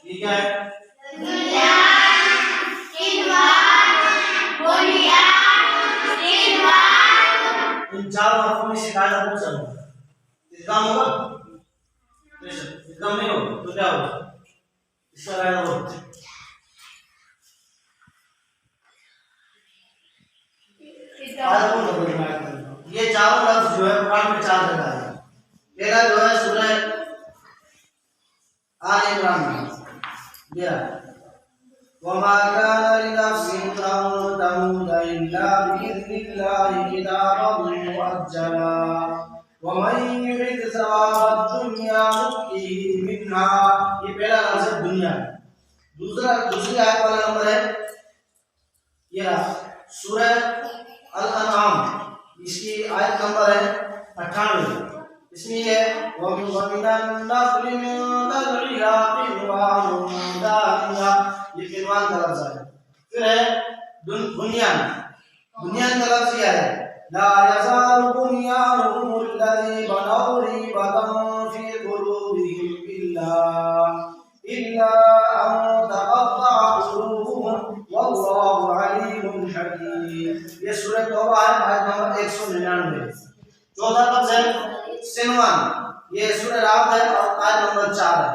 یہ کیا ہے؟ ان چاروں حرفوں میں سے قاعدہ کون سا ہوگا؟ ادغام ہوگا؟ ادغام نہیں ہوگا تو کیا ہوگا؟ اس کا قاعدہ ہوگا یہ چاروں لفظ جو ہے قرآن میں 4 جگہ ہے. پہلا جو ہے سورہ آل عمران میں یہ وما كان لنفس أن تموت إلا بإذن الله كتابا مؤجلا ومن يرد ثواب الدنيا نؤته منها. یہ پہلا لفظ ہے دنیا. دوسری آیت والا نمبر ہے یہ سورہ الانعام، اس کی آیت نمبر ہے 98. اس میں ہے وَمِنَ النَّخْلِ مِن طَلْعِهَا قِنْوَانٌ دَانِيَةٌ. یہ قنوان کا لفظ ہے. پھر ہے بنیان. بنیان کا لفظ یہ ہے لا يزال بنيانهم الذي بنوا ريبة في قلوبهم إلا أن تقطع قلوبهم والله عليم حكيم. یہ سورہ توبہ ہے آیت نمبر 199. چوتھا لفظ ہے سنوان. یہ سورہ رعد ہے اور آیت نمبر 4 ہے.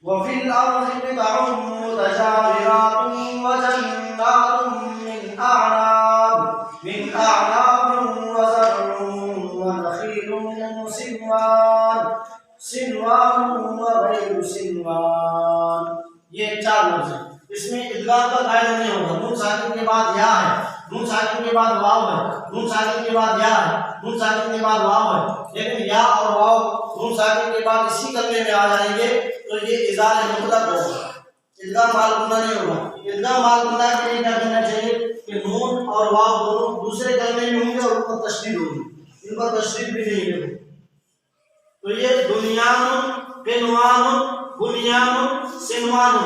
وفي الأرض قطع متجاورات وجنات من أعناب وزرع ونخيل صنوان وغير صنوان. یہ 4 لفظ ہیں. اس میں ادغام کا قاعدہ نہیں ہوگا. نون ساکن کے بعد یا ہے، نون ساکن کے بعد واو ہے، نون ساکن کے بعد یا ہے، نون ساکن کے بعد واو ہے. لیکن یا اور واو نون ساکن کے بعد اسی کلمے میں آ جائیں گے تو یہ اظہار مطلق ہوگا. ادغام مال گنہ نہیں ہوگا. ادغام مال گنہ کے لیے کیا کرنا چاہیے کہ نون اور واو دونوں دوسرے کلمے میں ہوں گے اور ان پر تشدید ہوگی. ان پر تشدید بھی نہیں ہوگی. تو یہ دنیان قنوان بنیان سنوان.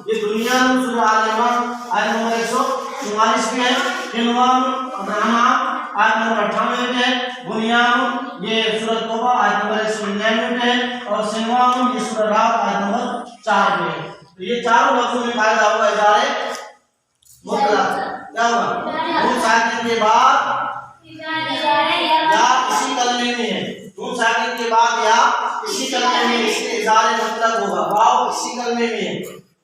یہ دنیان سورہ آل عمران آیت نمبر 144 میں ہے. قنوان انعام آیت نمبر 98 میں ہے. بنیان یہ سورہ توبہ آیت نمبر 199 میں ہے. اور سنوان یہ سورہ رعد آیت نمبر 4 میں ہے. تو یہ چاروں لفظوں میں قاعدہ ہوگا اظہار مطلق. کیا ہوگا؟ نون ساکن کے بعد یا اسی کلمے میں ہے. نون ساکن کے بعد یا اسی کلمے میں اس کے اظہار مطلق ہوگا. واو اسی کلمے میں ہے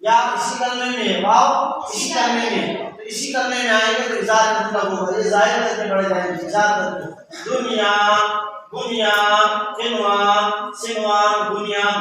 یا اسی کلمے میں ہے، واو اسی کلمے میں ہے. تو اسی کلمے میں آئیں گے تو اظہار مطلق ہوگا. یہ ظاہر کر کے پڑھے جائیں گے. اظہار کر کے دنیا بنیان قنوان سنوان بنیان.